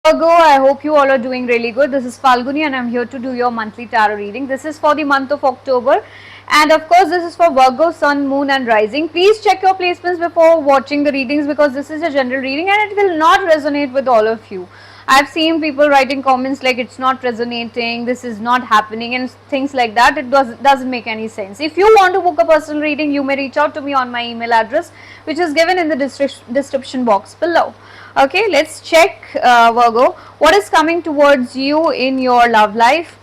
Virgo, I hope you all are doing really good. This is Falguni and I'm here to do your monthly tarot reading. This is for the month of October, and of course this is for Virgo, Sun, Moon and Rising. Please check your placements before watching the readings because this is a general reading and it will not resonate with all of you. I've seen people writing comments like it's not resonating, this is not happening and things like that. It doesn't make any sense. If you want to book a personal reading, you may reach out to me on my email address which is given in the description box below. Okay, let's check Virgo, what is coming towards you in your love life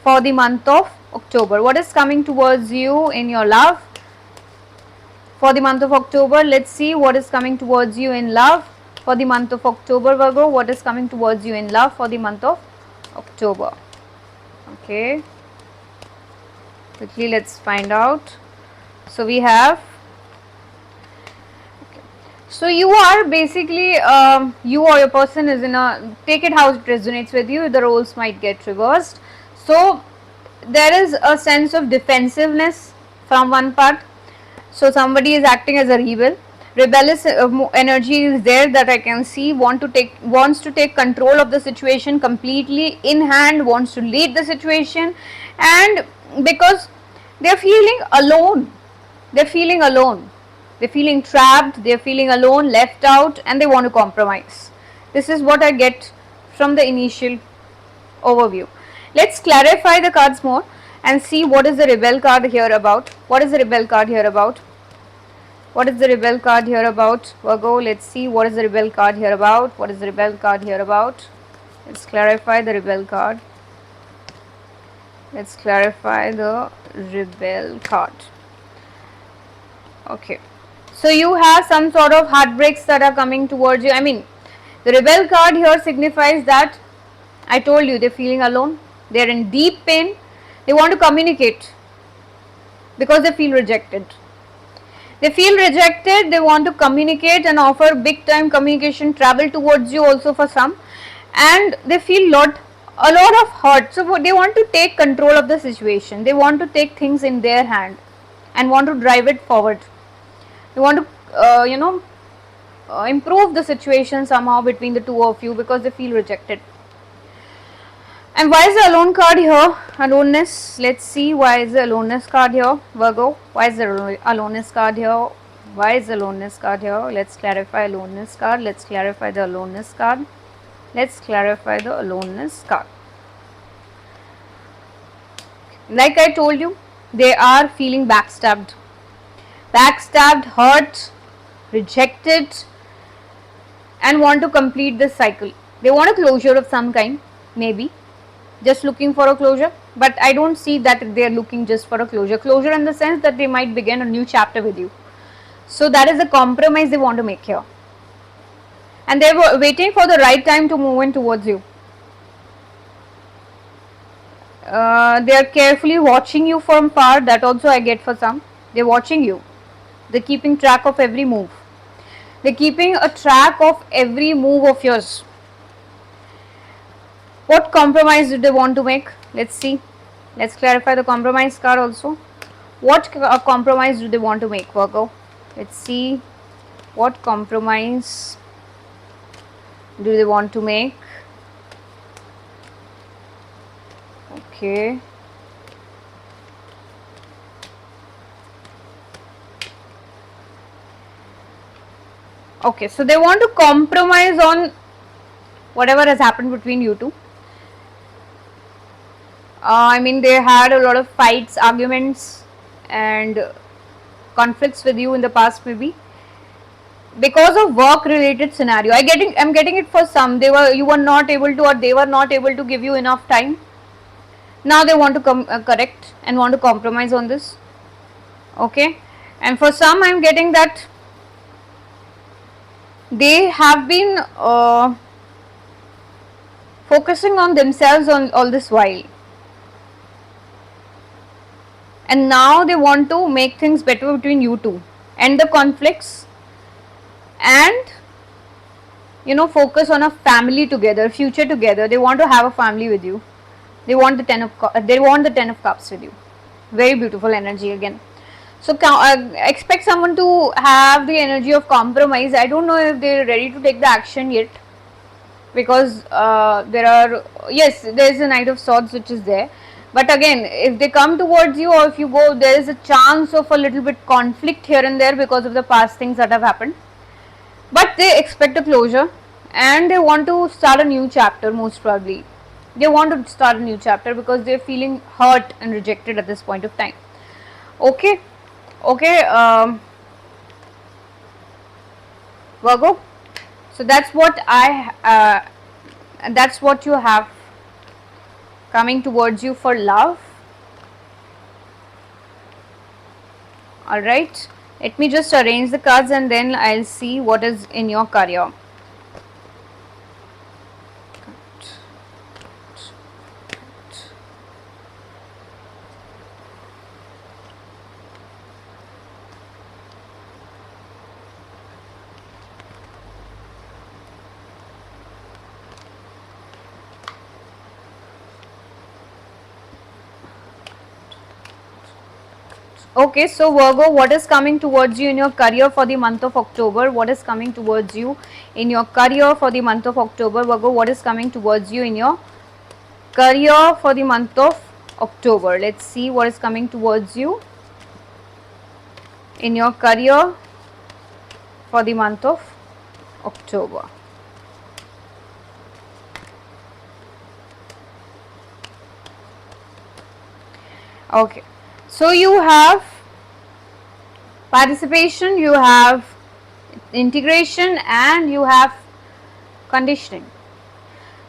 for the month of October. What is coming towards you in your love for the month of October? Let's see what is coming towards you in love for the month of October. Virgo, what is coming towards you in love for the month of October? Okay, quickly let's find out. So we have, so you are basically, you or your person is in a, take it how it resonates with you, the roles might get reversed. So there is a sense of defensiveness from one part. So somebody is acting as a rebellious energy is there that I can see, wants to take control of the situation completely in hand, wants to lead the situation, and because they're feeling alone, they're feeling alone, they're feeling trapped, they're feeling alone, left out, and they want to compromise. This is what I get from the initial overview. Let's clarify the cards more and see what is the rebel card here about. What is the rebel card here about? What is the rebel card here about, Virgo? Let's see what is the rebel card here about. What is the rebel card here about? Let's clarify the rebel card. Let's clarify the rebel card. Okay. So you have some sort of heartbreaks that are coming towards you. I mean, the rebel card here signifies that I told you they're feeling alone. They're in deep pain. They want to communicate because they feel rejected. They feel rejected, they want to communicate and offer big time communication travel towards you also for some, and they feel a lot of hurt. So they want to take control of the situation. They want to take things in their hand and want to drive it forward. They want to improve the situation somehow between the two of you because they feel rejected. And why is the alone card here? Aloneness. Let's see why is the aloneness card here, Virgo. Why is the aloneness card here? Why is the aloneness card here? Let's clarify aloneness card. Let's clarify the aloneness card. Let's clarify the aloneness card. Like I told you, they are feeling backstabbed. Backstabbed, hurt, rejected, and want to complete this cycle. They want a closure of some kind, maybe. Just looking for a closure, but I don't see that they are looking just for a closure in the sense that they might begin a new chapter with you. So that is the compromise they want to make here, and they were waiting for the right time to move in towards you. They are carefully watching you from far. That also I get for some. They're watching you. They're keeping track of every move. They're keeping a track of every move of yours. What compromise do they want to make? Let's see. Let's clarify the compromise card also. What compromise do they want to make, Virgo? Let's see. What compromise do they want to make? Okay. Okay, so they want to compromise on whatever has happened between you two. I mean, they had a lot of fights, arguments, and conflicts with you in the past, maybe because of work-related scenario. I'm getting it for some. You were not able to, or they were not able to give you enough time. Now they want to correct and want to compromise on this. Okay, and for some, I'm getting that they have been focusing on themselves on all this while. And now they want to make things better between you two, end the conflicts, and focus on a family together, future together. They want to have a family with you. They want the 10 of cups with you. Very beautiful energy again. So expect someone to have the energy of compromise. I don't know if they're ready to take the action yet. because there is a Knight of Swords which is there, but again if they come towards you or if you go, there is a chance of a little bit conflict here and there because of the past things that have happened, but they expect a closure and they want to start a new chapter. Most probably they want to start a new chapter because they are feeling hurt and rejected at this point of time. Okay, okay, Virgo, so that's what that's what you have coming towards you for love. Alright, let me just arrange the cards and then I'll see what is in your career. Okay, so Virgo, what is coming towards you in your career for the month of October? What is coming towards you in your career for the month of October? Virgo, what is coming towards you in your career for the month of October? Let's see what is coming towards you in your career for the month of October. Okay, so you have participation, you have integration, and you have conditioning.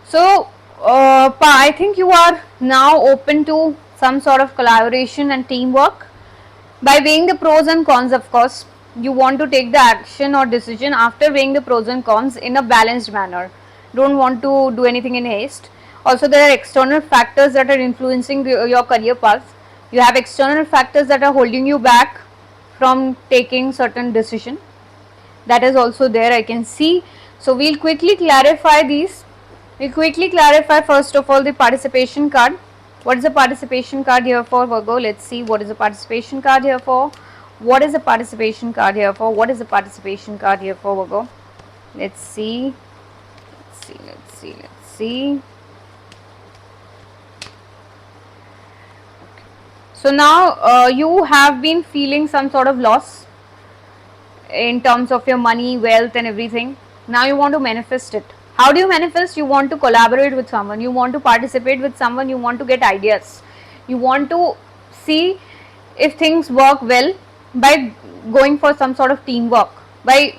So I think you are now open to some sort of collaboration and teamwork. By weighing the pros and cons, of course, you want to take the action or decision after weighing the pros and cons in a balanced manner. Don't want to do anything in haste. Also, there are external factors that are influencing your career path. You have external factors that are holding you back from taking certain decision. That is also there, I can see. So we'll quickly clarify these. We'll quickly clarify first of all the participation card. What is the participation card here for, Virgo? Let's see what is the participation card here for. What is the participation card here for? What is the participation card here for, Virgo? Let's see. Let's see. So now you have been feeling some sort of loss in terms of your money, wealth and everything. Now you want to manifest it. How do you manifest? You want to collaborate with someone, you want to participate with someone, you want to get ideas, you want to see if things work well by going for some sort of teamwork, by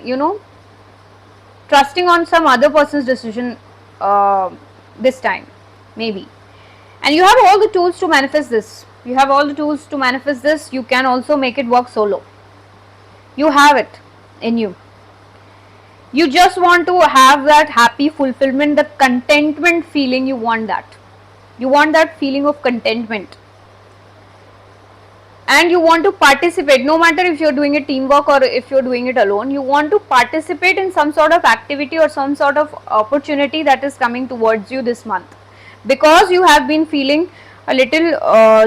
trusting on some other person's decision this time maybe. And you have all the tools to manifest this. You have all the tools to manifest this. You can also make it work solo. You have it in you. You just want to have that happy fulfillment, the contentment feeling. You want that. You want that feeling of contentment. And you want to participate, no matter if you're doing a teamwork or if you're doing it alone. You want to participate in some sort of activity or some sort of opportunity that is coming towards you this month, because you have been feeling a little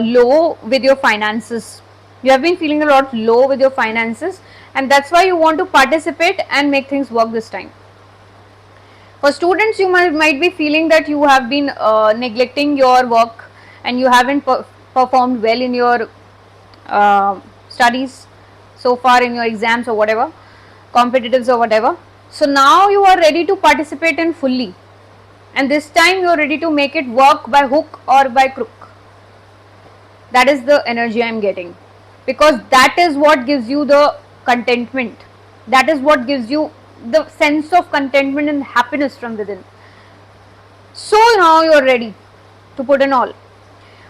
low with your finances. You have been feeling a lot low with your finances, and that's why you want to participate and make things work this time. For students, you might be feeling that you have been neglecting your work and you haven't performed well in your studies so far, in your exams or whatever, competitives or whatever. So now you are ready to participate in fully, and this time you are ready to make it work by hook or by crook. That is the energy I am getting, because that is what gives you the contentment, that is what gives you the sense of contentment and happiness from within. So now you are ready to put in all.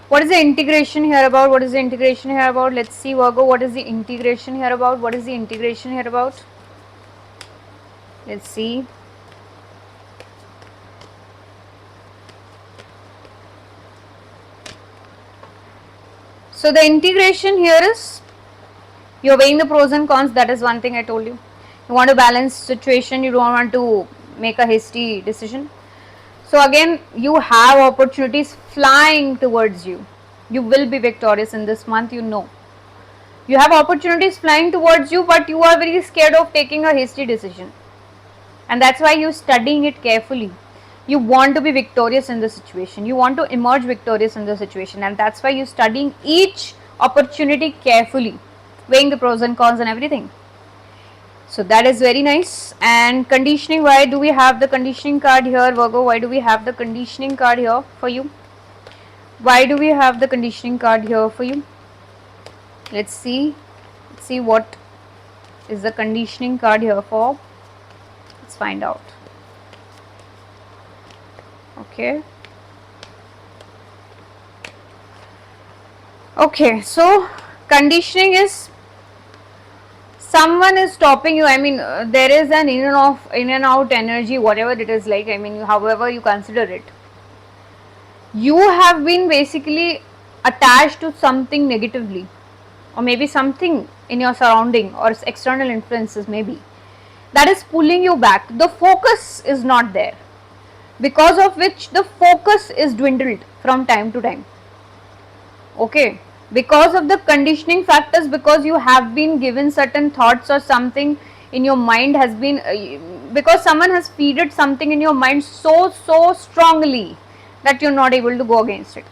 What is the integration here about? What is the integration here about? Let's see, Virgo, what is the integration here about? What is the integration here about? Let's see. So the integration here is, you're weighing the pros and cons. That is one thing I told you. You want to balance situation. You don't want to make a hasty decision. So again, you have opportunities flying towards you. You will be victorious in this month, you know. You have opportunities flying towards you, but you are very scared of taking a hasty decision. And that's why you're studying it carefully. You want to be victorious in the situation. You want to emerge victorious in the situation, and that's why you're studying each opportunity carefully, weighing the pros and cons and everything. So that is very nice. And conditioning, why do we have the conditioning card here, Virgo? Why do we have the conditioning card here for you? Why do we have the conditioning card here for you? Let's see. Let's see what is the conditioning card here for. Let's find out. Okay. Okay, so conditioning is someone is stopping you. I mean, there is an in and out energy, whatever it is like. I mean, however you consider it. You have been basically attached to something negatively, or maybe something in your surrounding or external influences, maybe that is pulling you back. The focus is not there, because of which the focus is dwindled from time to time. Okay, because of the conditioning factors, because you have been given certain thoughts or something in your mind has been because someone has feeded something in your mind so strongly that you're not able to go against it.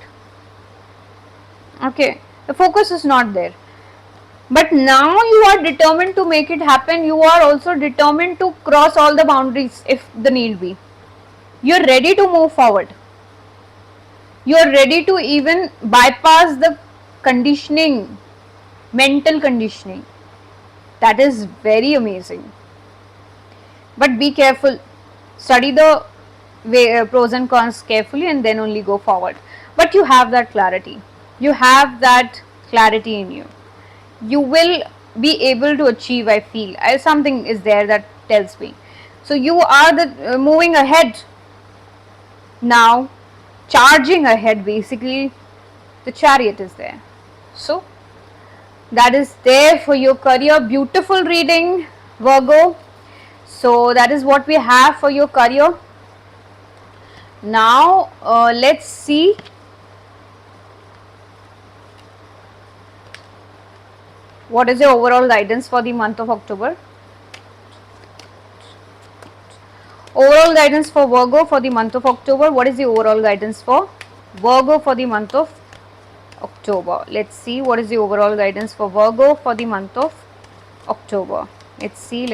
Okay, the focus is not there, but now you are determined to make it happen. You are also determined to cross all the boundaries if the need be. You're ready to move forward. You're ready to even bypass the conditioning, mental conditioning. That is very amazing. But be careful. Study the pros and cons carefully and then only go forward. But you have that clarity. You have that clarity in you. You will be able to achieve, I feel. Something is there that tells me. So you are the moving ahead now, charging ahead basically. The Chariot is there. So that is there for your career. Beautiful reading, Virgo. So that is what we have for your career. Now let's see what is the overall guidance for the month of October. Overall guidance for Virgo for the month of October. What is the overall guidance for Virgo for the month of October? Let's see what is the overall guidance for Virgo for the month of October. Let's see.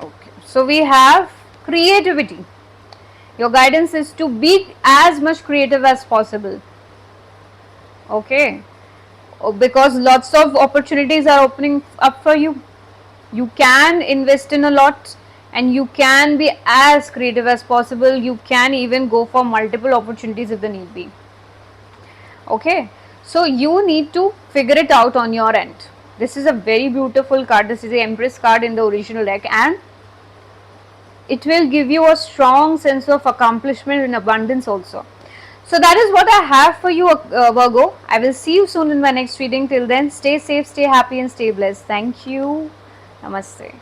Okay, so we have creativity. Your guidance is to be as much creative as possible. Okay, because lots of opportunities are opening up for you. You can invest in a lot and you can be as creative as possible. You can even go for multiple opportunities if the need be. Okay, so you need to figure it out on your end. This is a very beautiful card. This is the Empress card in the original deck, and it will give you a strong sense of accomplishment and abundance also. So that is what I have for you, Virgo. I will see you soon in my next reading. Till then, stay safe, stay happy and stay blessed. Thank you. Namaste.